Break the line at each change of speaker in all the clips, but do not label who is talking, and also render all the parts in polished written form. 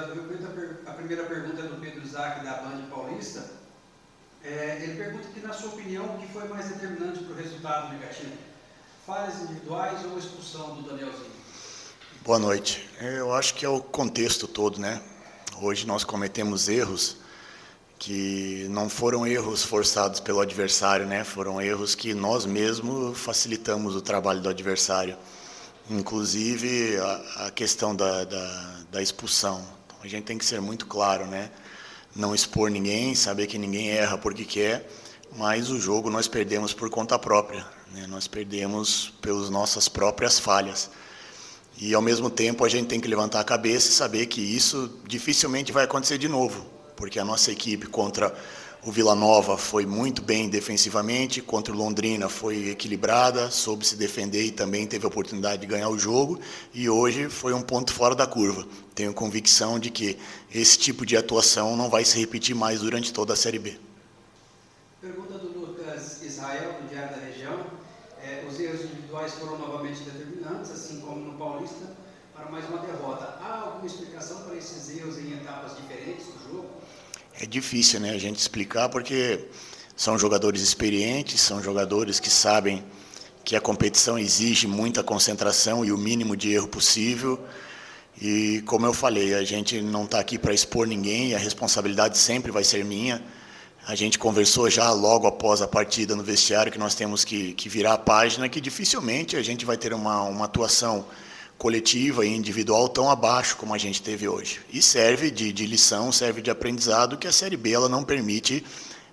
A primeira pergunta é do Pedro Isaac, da Band Paulista. Ele pergunta que, na sua opinião, o que foi mais determinante para o resultado negativo? Falhas individuais ou expulsão do Danielzinho?
Boa noite. Eu acho que é o contexto todo, né? Hoje nós cometemos erros que não foram erros forçados pelo adversário, né? Foram erros que nós mesmos facilitamos o trabalho do adversário. Inclusive a questão da expulsão. Então, a gente tem que ser muito claro, né? Não expor ninguém, saber que ninguém erra porque quer, mas o jogo nós perdemos por conta própria, né? Nós perdemos pelas nossas próprias falhas. E, ao mesmo tempo, a gente tem que levantar a cabeça e saber que isso dificilmente vai acontecer de novo, porque a nossa equipe contra o Vila Nova foi muito bem defensivamente, contra o Londrina foi equilibrada, soube se defender e também teve a oportunidade de ganhar o jogo, e hoje foi um ponto fora da curva. Tenho convicção de que esse tipo de atuação não vai se repetir mais durante toda a Série B.
Pergunta do Lucas Israel, do Diário da Região. Os erros individuais foram novamente determinantes, assim como no Paulista, para mais uma derrota. Há alguma explicação para esses erros em etapas diferentes do jogo?
É difícil, né, a gente explicar, porque são jogadores experientes, são jogadores que sabem que a competição exige muita concentração e o mínimo de erro possível. E, como eu falei, a gente não está aqui para expor ninguém, a responsabilidade sempre vai ser minha. A gente conversou já logo após a partida no vestiário que nós temos que virar a página, que dificilmente a gente vai ter uma atuação coletiva e individual tão abaixo como a gente teve hoje. E serve de lição, serve de aprendizado que a Série B ela não permite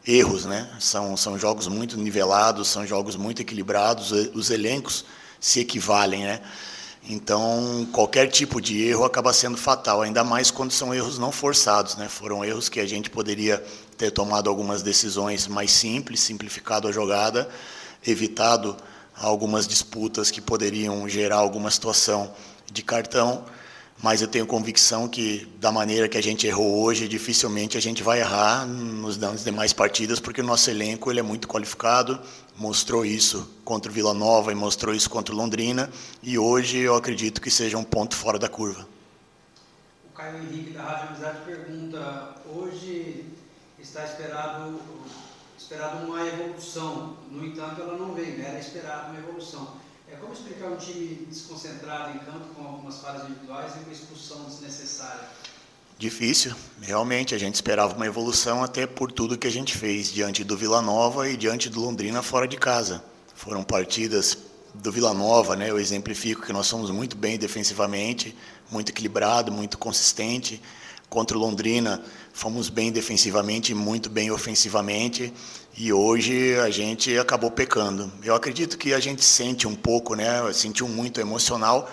erros, né? São jogos muito nivelados, são jogos muito equilibrados, os elencos se equivalem, né? Então, qualquer tipo de erro acaba sendo fatal, ainda mais quando são erros não forçados, né? Foram erros que a gente poderia ter tomado algumas decisões mais simples, simplificado a jogada, evitado algumas disputas que poderiam gerar alguma situação de cartão, mas eu tenho convicção que, da maneira que a gente errou hoje, dificilmente a gente vai errar nas demais partidas, porque o nosso elenco ele é muito qualificado, mostrou isso contra o Vila Nova e mostrou isso contra o Londrina, e hoje eu acredito que seja um ponto fora da curva.
O Caio Henrique, da Rádio Amizade, pergunta, hoje está esperado uma evolução, no entanto ela não veio, era esperado uma evolução. Como explicar um time desconcentrado em campo com algumas falhas individuais e uma expulsão desnecessária?
Difícil, realmente a gente esperava uma evolução até por tudo que a gente fez diante do Vila Nova e diante do Londrina fora de casa. Foram partidas do Vila Nova, né? Eu exemplifico que nós somos muito bem defensivamente, muito equilibrado, muito consistente. Contra o Londrina, fomos bem defensivamente e muito bem ofensivamente, e hoje a gente acabou pecando. Eu acredito que a gente sente um pouco, né, sentiu muito emocional,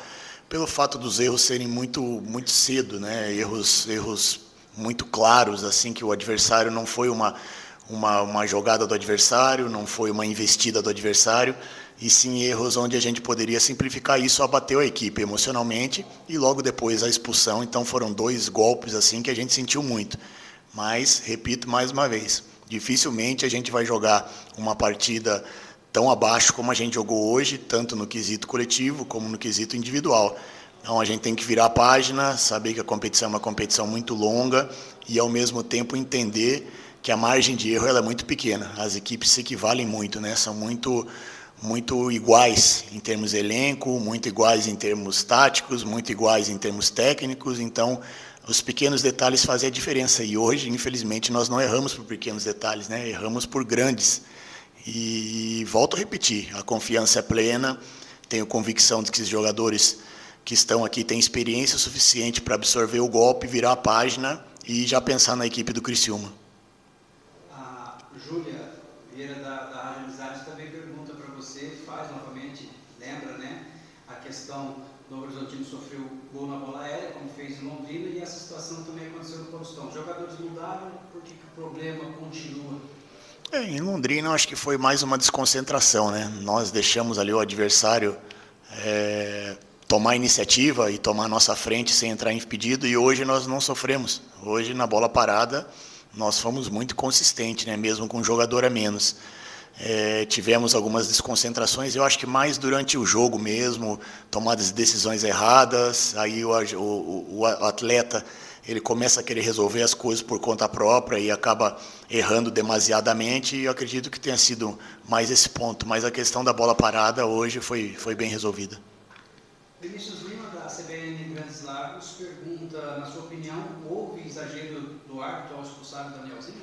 pelo fato dos erros serem muito cedo, né, erros muito claros, assim, que o adversário não foi uma jogada do adversário, não foi uma investida do adversário, e sim erros onde a gente poderia simplificar isso, abateu a equipe emocionalmente e logo depois a expulsão. Então foram dois golpes assim que a gente sentiu muito. Mas, repito mais uma vez, dificilmente a gente vai jogar uma partida tão abaixo como a gente jogou hoje, tanto no quesito coletivo como no quesito individual. Então a gente tem que virar a página, saber que a competição é uma competição muito longa e ao mesmo tempo entender que a margem de erro ela é muito pequena. As equipes se equivalem muito, né? São muito iguais em termos de elenco, muito iguais em termos táticos, muito iguais em termos técnicos, então os pequenos detalhes fazem a diferença, e hoje, infelizmente, nós não erramos por pequenos detalhes, né? Erramos por grandes, e volto a repetir, a confiança é plena, tenho convicção de que os jogadores que estão aqui têm experiência suficiente para absorver o golpe, virar a página e já pensar na equipe do Criciúma.
A Júlia Vieira, da Rádio Amizade, também pergunta para você, faz novamente, lembra, né, a questão do Novo Horizontino sofreu gol na bola aérea, como fez em Londrina, e essa situação também aconteceu no Paulistão. Os jogadores mudaram, por que o problema continua?
Em Londrina, eu acho que foi mais uma desconcentração, né? Nós deixamos ali o adversário tomar a iniciativa e tomar a nossa frente sem entrar em impedido, e hoje nós não sofremos. Hoje, na bola parada, nós fomos muito consistentes, né? Mesmo com um jogador a menos. Tivemos algumas desconcentrações, eu acho que mais durante o jogo mesmo, tomadas de decisões erradas, aí o atleta ele começa a querer resolver as coisas por conta própria e acaba errando demasiadamente, e eu acredito que tenha sido mais esse ponto, mas a questão da bola parada hoje foi bem resolvida.
Vinícius Lima, da CBN Grandes Lagos, pergunta, na sua opinião, houve exagero do árbitro ao expulsar o Danielzinho?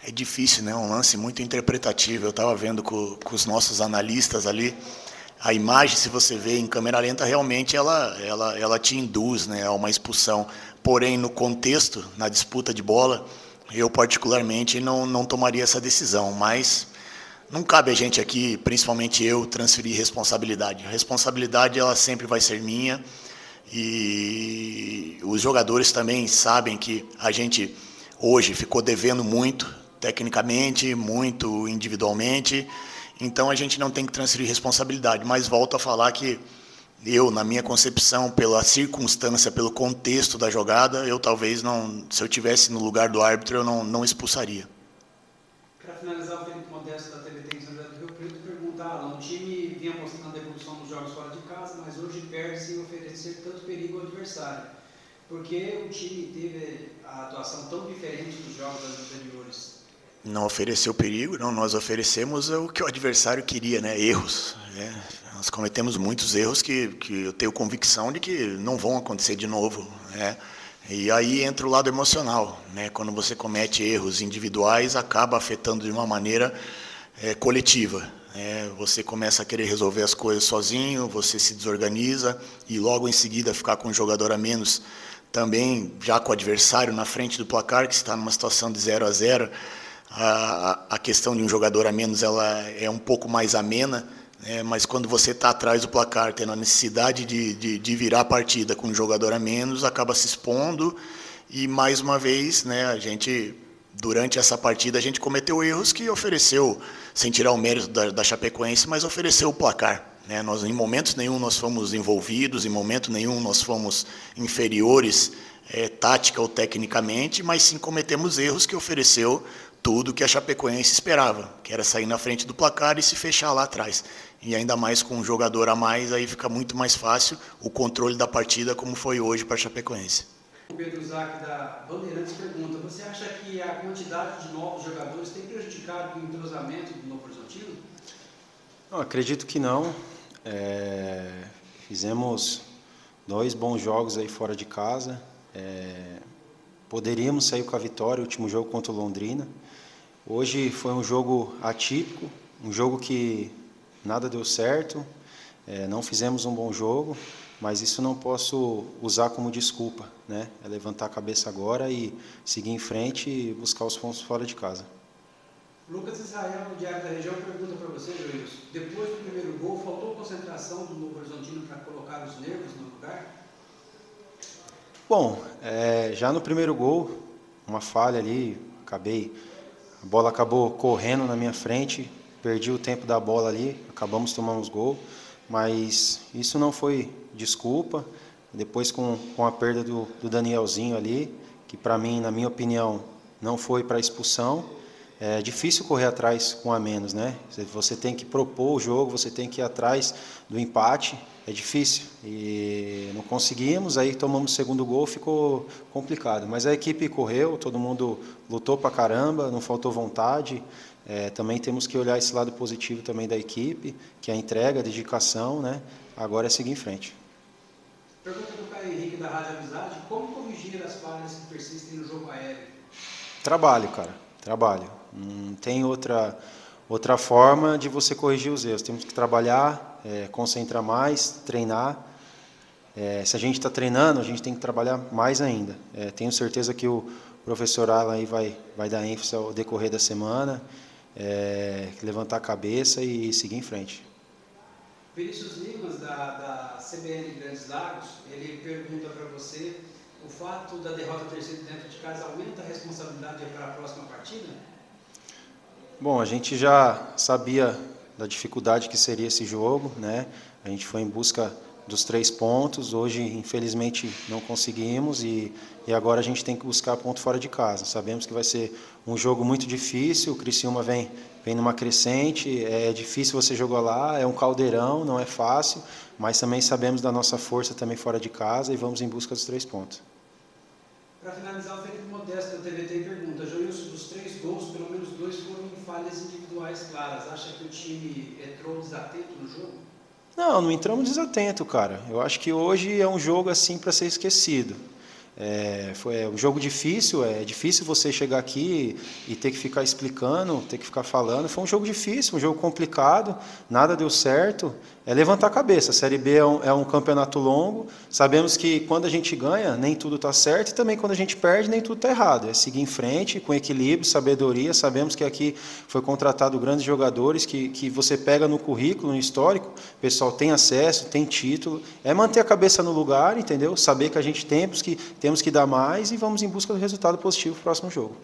É difícil, né? Um lance muito interpretativo. Eu estava vendo com os nossos analistas ali. A imagem, se você vê em câmera lenta, realmente ela te induz, né, a uma expulsão. Porém, no contexto, na disputa de bola, eu particularmente não tomaria essa decisão. Mas não cabe a gente aqui, principalmente eu, transferir responsabilidade. A responsabilidade ela sempre vai ser minha. E os jogadores também sabem que a gente hoje ficou devendo muito, tecnicamente, muito individualmente. Então a gente não tem que transferir responsabilidade, mas volto a falar que eu, na minha concepção, pela circunstância, pelo contexto da jogada, eu talvez não, se eu tivesse no lugar do árbitro, eu não expulsaria.
Para finalizar, o Felipe Modesto da TV Tem São José do Rio Preto pergunta, Alan, o time vinha mostrando a evolução dos jogos fora de casa, mas hoje perde sem oferecer tanto perigo ao adversário. Por que o time teve a atuação tão diferente dos jogos anteriores?
Não ofereceu perigo, não. Nós oferecemos o que o adversário queria, né? Erros. Né? Nós cometemos muitos erros que eu tenho convicção de que não vão acontecer de novo. Né? E aí entra o lado emocional. Né? Quando você comete erros individuais, acaba afetando de uma maneira coletiva. Né? Você começa a querer resolver as coisas sozinho, você se desorganiza e logo em seguida ficar com um jogador a menos, também já com o adversário na frente do placar, que está numa situação de 0-0. A questão de um jogador a menos ela é um pouco mais amena, né? Mas quando você está atrás do placar, tendo a necessidade de virar a partida com um jogador a menos, acaba se expondo e, mais uma vez, né, a gente, durante essa partida, a gente cometeu erros que ofereceu, sem tirar o mérito da Chapecoense, mas ofereceu o placar. Né? Nós, em momentos nenhum nós fomos envolvidos, em momento nenhum nós fomos inferiores tática ou tecnicamente, mas sim cometemos erros que ofereceu tudo que a Chapecoense esperava, que era sair na frente do placar e se fechar lá atrás. E ainda mais com um jogador a mais, aí fica muito mais fácil o controle da partida, como foi hoje para a Chapecoense.
O Pedro Zac, da Bandeirantes, pergunta, você acha que a quantidade de novos jogadores tem prejudicado o entrosamento do Novo Horizontino?
Não, acredito que não. Fizemos 2 bons jogos aí fora de casa. Poderíamos sair com a vitória, o último jogo contra o Londrina. Hoje foi um jogo atípico, um jogo que nada deu certo, não fizemos um bom jogo, mas isso não posso usar como desculpa, né? É levantar a cabeça agora e seguir em frente e buscar os pontos fora de casa.
Lucas Israel, no Diário da Região, pergunta para você, Joilson, depois do primeiro gol, faltou concentração do Novo Horizontino para colocar os nervos no lugar?
Bom, já no primeiro gol, uma falha ali, a bola acabou correndo na minha frente, perdi o tempo da bola ali, acabamos tomando os gols, mas isso não foi desculpa. Depois com a perda do Danielzinho ali, que para mim, na minha opinião, não foi para expulsão, é difícil correr atrás com a menos, né? Você tem que propor o jogo, você tem que ir atrás do empate, é difícil. E não conseguimos, aí tomamos o segundo gol, ficou complicado. Mas a equipe correu, todo mundo lutou pra caramba, não faltou vontade. Também temos que olhar esse lado positivo também da equipe, que é a entrega, a dedicação, né? Agora é seguir em frente.
Pergunta do Caio Henrique, da Rádio Amizade, como corrigir as falhas que persistem no jogo aéreo?
Trabalho, cara, trabalho. Não tem outra forma de você corrigir os erros. Temos que trabalhar, concentrar mais, treinar. Se a gente está treinando, a gente tem que trabalhar mais ainda. Tenho certeza que o professor Alan aí vai dar ênfase ao decorrer da semana, levantar a cabeça e seguir em frente.
Vinícius Limas, da CBN Grandes Lagos, ele pergunta para você, o fato da derrota ter sido dentro de casa aumenta a responsabilidade para a próxima partida?
Bom, a gente já sabia da dificuldade que seria esse jogo, né? A gente foi em busca dos 3 pontos, hoje infelizmente não conseguimos e agora a gente tem que buscar ponto fora de casa. Sabemos que vai ser um jogo muito difícil, o Criciúma vem numa crescente, é difícil você jogar lá, é um caldeirão, não é fácil, mas também sabemos da nossa força também fora de casa e vamos em busca dos 3 pontos.
Para finalizar, o Felipe Modesto da TVT pergunta: Joilson, dos 3 gols, pelo menos 2 foram em falhas individuais claras. Acha que o time entrou desatento no jogo?
Não, não entramos desatento, cara. Eu acho que hoje é um jogo assim para ser esquecido. Foi um jogo difícil, é difícil você chegar aqui e ter que ficar explicando, ter que ficar falando. Foi um jogo difícil, um jogo complicado, nada deu certo. É levantar a cabeça. A Série B é um campeonato longo, sabemos que quando a gente ganha, nem tudo está certo, e também quando a gente perde, nem tudo está errado. É seguir em frente, com equilíbrio, sabedoria. Sabemos que aqui foi contratado grandes jogadores que você pega no currículo, no histórico, o pessoal tem acesso, tem título. É manter a cabeça no lugar, entendeu? Saber que a gente temos que dar mais e vamos em busca do resultado positivo no próximo jogo.